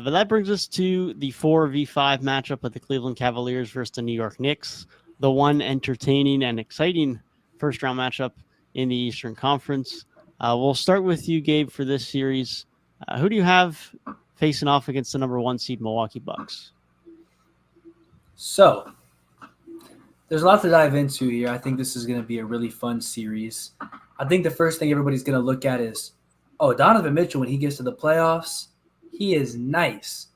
But that brings us to the 4v5 matchup of the Cleveland Cavaliers versus the New York Knicks, the one entertaining and exciting first-round matchup in the Eastern Conference. We'll start with you, Gabe, for this series. Who do you have facing off against the number 1 seed Milwaukee Bucks? So, there's a lot to dive into here. I think this is going to be a really fun series. I think the first thing everybody's going to look at is, Donovan Mitchell, when he gets to the playoffs, he is nice.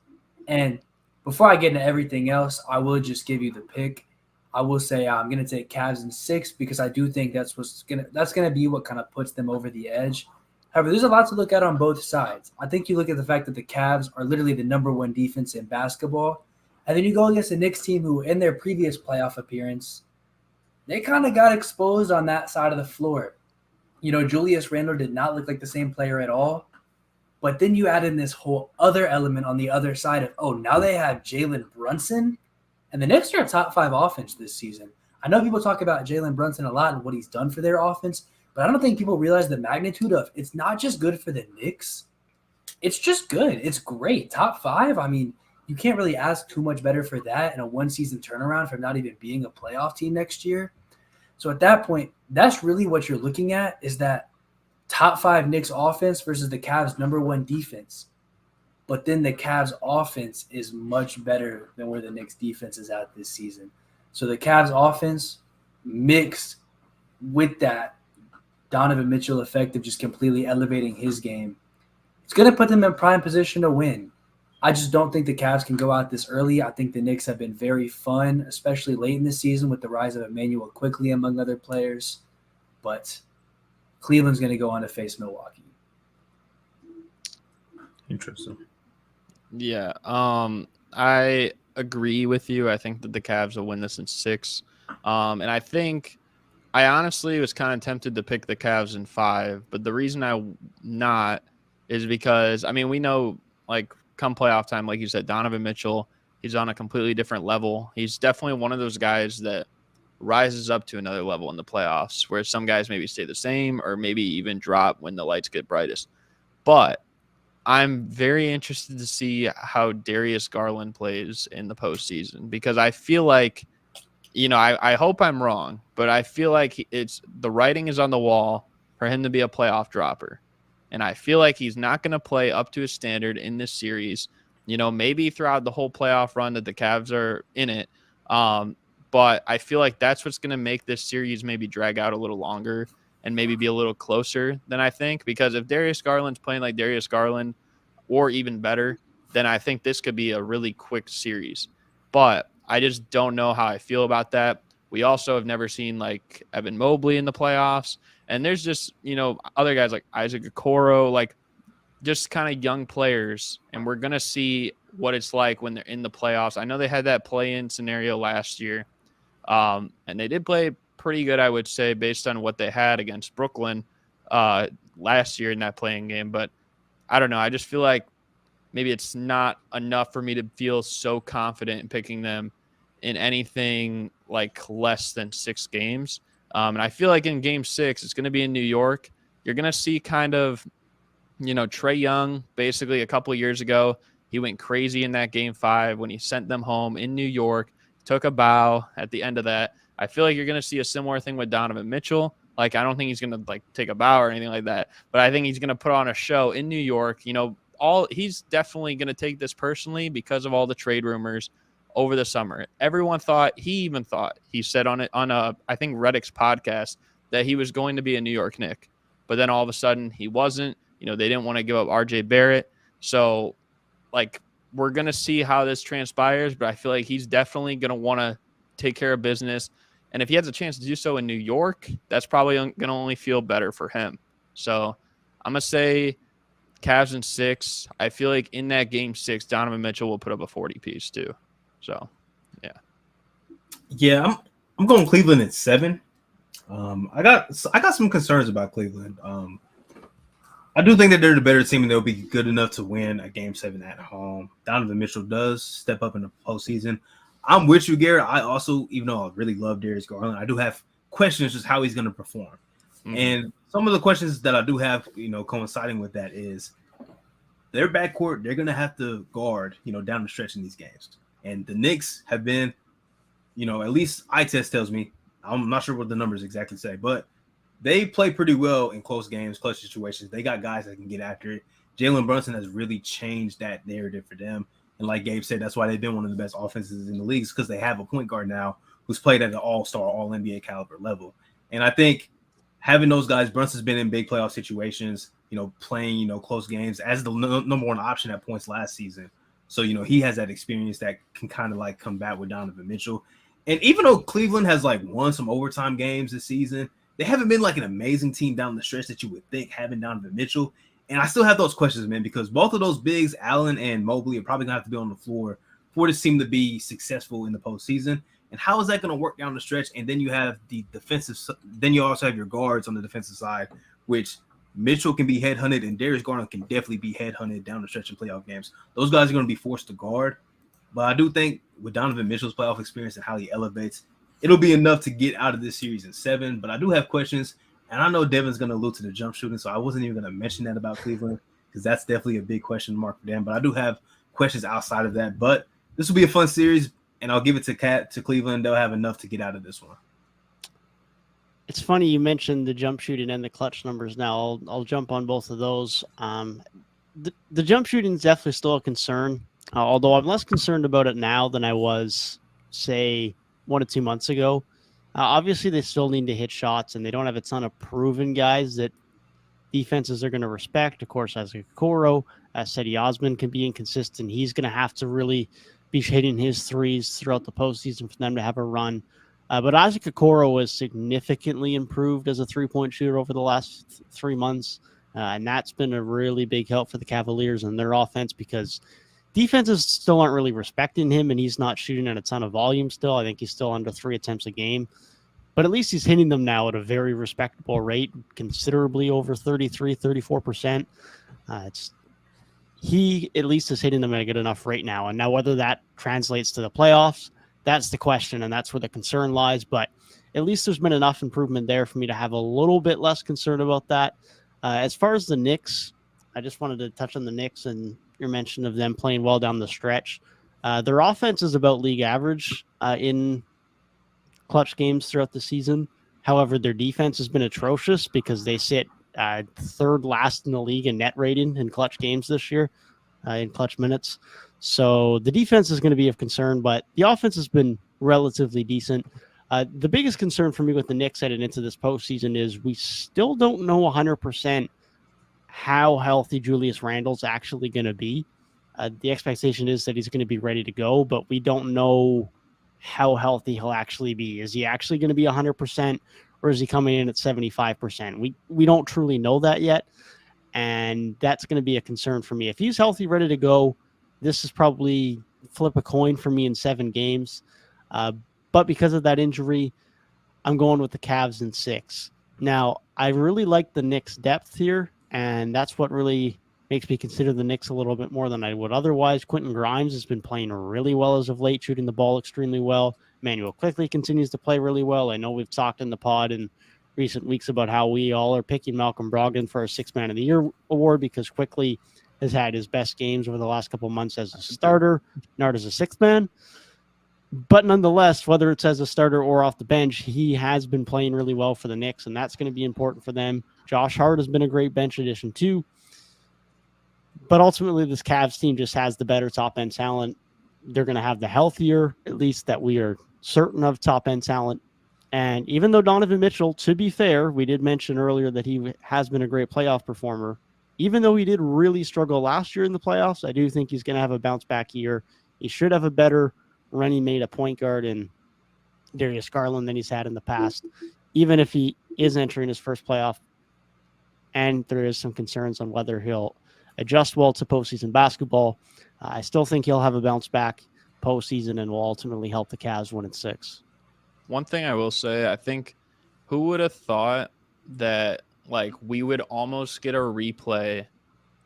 And before I get into everything else, I will just give you the pick. I will say I'm going to take Cavs in 6 because I do think that's going to be what kind of puts them over the edge. However, there's a lot to look at on both sides. I think you look at the fact that the Cavs are literally the number 1 defense in basketball. And then you go against the Knicks team who, in their previous playoff appearance, they kind of got exposed on that side of the floor. Julius Randle did not look like the same player at all. But then you add in this whole other element on the other side of, now they have Jalen Brunson. And the Knicks are a top 5 offense this season. I know people talk about Jalen Brunson a lot and what he's done for their offense, but I don't think people realize the magnitude of it's not just good for the Knicks. It's just good. It's great. Top 5. I mean, you can't really ask too much better for that in a one-season turnaround from not even being a playoff team next year. So at that point, that's really what you're looking at is that top 5 Knicks offense versus the Cavs' number 1 defense. But then the Cavs offense is much better than where the Knicks defense is at this season. So the Cavs offense mixed with that Donovan Mitchell effect of just completely elevating his game, it's going to put them in prime position to win. I just don't think the Cavs can go out this early. I think the Knicks have been very fun, especially late in the season with the rise of Emmanuel Quickley among other players. But Cleveland's going to go on to face Milwaukee. Interesting. Yeah, I agree with you. I think that the Cavs will win this in 6. And I think I honestly was kind of tempted to pick the Cavs in 5. But the reason I'm not is because, we know, come playoff time, like you said, Donovan Mitchell, he's on a completely different level. He's definitely one of those guys that rises up to another level in the playoffs, where some guys maybe stay the same or maybe even drop when the lights get brightest. But I'm very interested to see how Darius Garland plays in the postseason because I feel like, I hope I'm wrong, but I feel like the writing is on the wall for him to be a playoff dropper. And I feel like he's not going to play up to his standard in this series, maybe throughout the whole playoff run that the Cavs are in it. But I feel like that's what's going to make this series maybe drag out a little longer and maybe be a little closer than I think. Because if Darius Garland's playing like Darius Garland or even better, then I think this could be a really quick series. But I just don't know how I feel about that. We also have never seen Evan Mobley in the playoffs. And there's just, other guys like Isaac Okoro, just kind of young players. And we're going to see what it's like when they're in the playoffs. I know they had that play-in scenario last year. And they did play pretty good, I would say, based on what they had against Brooklyn last year in that play-in game. But I don't know. I just feel like maybe it's not enough for me to feel so confident in picking them in anything less than 6 games. And I feel like in game 6, it's going to be in New York. You're going to see kind of, Trae Young, basically a couple of years ago, he went crazy in that game 5 when he sent them home in New York, took a bow at the end of that. I feel like you're going to see a similar thing with Donovan Mitchell. I don't think he's going to take a bow or anything like that, but I think he's going to put on a show in New York. He's definitely going to take this personally because of all the trade rumors over the summer. Everyone thought, he said on I think Reddick's podcast that he was going to be a New York Knick, but then all of a sudden he wasn't. They didn't want to give up RJ Barrett. So we're going to see how this transpires, but I feel like he's definitely going to want to take care of business. And if he has a chance to do so in New York, that's probably going to only feel better for him. So I'm going to say Cavs in 6. I feel like in that game 6, Donovan Mitchell will put up a 40-piece too. So, yeah. Yeah, I'm going Cleveland at 7. I got some concerns about Cleveland. I do think that they're the better team and they'll be good enough to win a game 7 at home. Donovan Mitchell does step up in the postseason. I'm with you, Garrett. I also, even though I really love Darius Garland, I do have questions just how he's going to perform. Mm-hmm. And some of the questions that I do have, coinciding with that is their backcourt, they're going to have to guard, down the stretch in these games. And the Knicks have been, at least eye test tells me, I'm not sure what the numbers exactly say, but they play pretty well in close games, clutch situations. They got guys that can get after it. Jalen Brunson has really changed that narrative for them. And like Gabe said, that's why they've been one of the best offenses in the league, because they have a point guard now who's played at an all-star, all-NBA caliber level. And I think having those guys, Brunson's been in big playoff situations, playing, close games as the number one option at points last season. So, he has that experience that can kind of like combat with Donovan Mitchell. And even though Cleveland has like won some overtime games this season, they haven't been like an amazing team down the stretch that you would think having Donovan Mitchell. And I still have those questions, man, because both of those bigs, Allen and Mobley, are probably going to have to be on the floor for this team to be successful in the postseason. And how is that going to work down the stretch? And then you have the defensive, then you also have your guards on the defensive side, which Mitchell can be headhunted and Darius Garland can definitely be headhunted down the stretch in playoff games. Those guys are going to be forced to guard. But I do think with Donovan Mitchell's playoff experience and how he elevates, it'll be enough to get out of this series in 7. But I do have questions. And I know Devin's going to allude to the jump shooting, so I wasn't even going to mention that about Cleveland because that's definitely a big question mark for them. But I do have questions outside of that. But this will be a fun series, and I'll give it to Cleveland. They'll have enough to get out of this one. It's funny you mentioned the jump shooting and the clutch numbers. Now I'll jump on both of those. The jump shooting is definitely still a concern, although I'm less concerned about it now than I was, say, 1 or 2 months ago. Obviously, they still need to hit shots, and they don't have a ton of proven guys that defenses are going to respect. Of course, Isaac Okoro, Cedi Osman can be inconsistent. He's going to have to really be hitting his threes throughout the postseason for them to have a run. But Isaac Okoro has significantly improved as a three-point shooter over the last 3 months, and that's been a really big help for the Cavaliers and their offense because defenses still aren't really respecting him, and he's not shooting at a ton of volume still. I think he's still under 3 attempts a game. But at least he's hitting them now at a very respectable rate, considerably over 33, 34%. He at least is hitting them at a good enough rate now. And now whether that translates to the playoffs, that's the question, and that's where the concern lies. But at least there's been enough improvement there for me to have a little bit less concern about that. As far as the Knicks, I just wanted to touch on the Knicks and your mention of them playing well down the stretch. Their offense is about league average in clutch games throughout the season. However, their defense has been atrocious because they sit third last in the league in net rating in clutch games this year, in clutch minutes. So the defense is going to be of concern, but the offense has been relatively decent. The biggest concern for me with the Knicks headed into this postseason is we still don't know 100% how healthy Julius Randle's actually going to be. The expectation is that he's going to be ready to go, but we don't know how healthy he'll actually be. Is he actually going to be 100%, or is he coming in at 75%? We don't truly know that yet, and that's going to be a concern for me. If he's healthy, ready to go, this is probably flip a coin for me in 7 games. But because of that injury, I'm going with the Cavs in 6. Now, I really like the Knicks' depth here, and that's what really makes me consider the Knicks a little bit more than I would otherwise. Quentin Grimes has been playing really well as of late, shooting the ball extremely well. Emmanuel Quickley continues to play really well. I know we've talked in the pod in recent weeks about how we all are picking Malcolm Brogdon for our 6th Man of the Year award because Quickley has had his best games over the last couple of months as a starter, not as a 6th man. But nonetheless, whether it's as a starter or off the bench, he has been playing really well for the Knicks, and that's going to be important for them. Josh Hart has been a great bench addition too. But ultimately, this Cavs team just has the better top-end talent. They're going to have the healthier, at least that we are certain of, top-end talent. And even though Donovan Mitchell, to be fair, we did mention earlier that he has been a great playoff performer. Even though he did really struggle last year in the playoffs, I do think he's going to have a bounce-back year. He should have a better running mate, a point guard in Darius Garland than he's had in the past, even if he is entering his first playoff. And there is some concerns on whether he'll adjust well to postseason basketball. I still think he'll have a bounce back postseason and will ultimately help the Cavs win in 6. One thing I will say, I think who would have thought that we would almost get a replay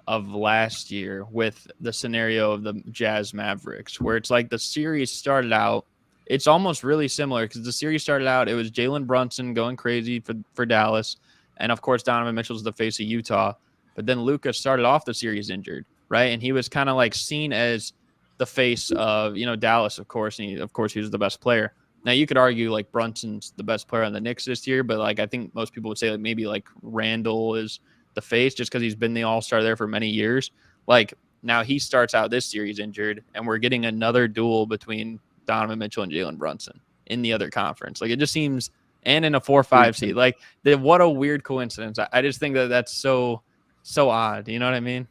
of last year with the scenario of the Jazz Mavericks, where it's like the series started out, it's almost really similar because the series started out, it was Jalen Brunson going crazy for Dallas. And of course, Donovan Mitchell's the face of Utah. But then Luka started off the series injured. right? And he was kind of like seen as the face of, Dallas, of course. And of course, he was the best player. Now, you could argue like Brunson's the best player on the Knicks this year, but like I think most people would say like maybe like Randall is the face just because he's been the all-star there for many years. Like now he starts out this series injured, and we're getting another duel between Donovan Mitchell and Jalen Brunson in the other conference. Like it just seems, and in a 4-5 seed, like what a weird coincidence. I just think that that's so odd. You know what I mean?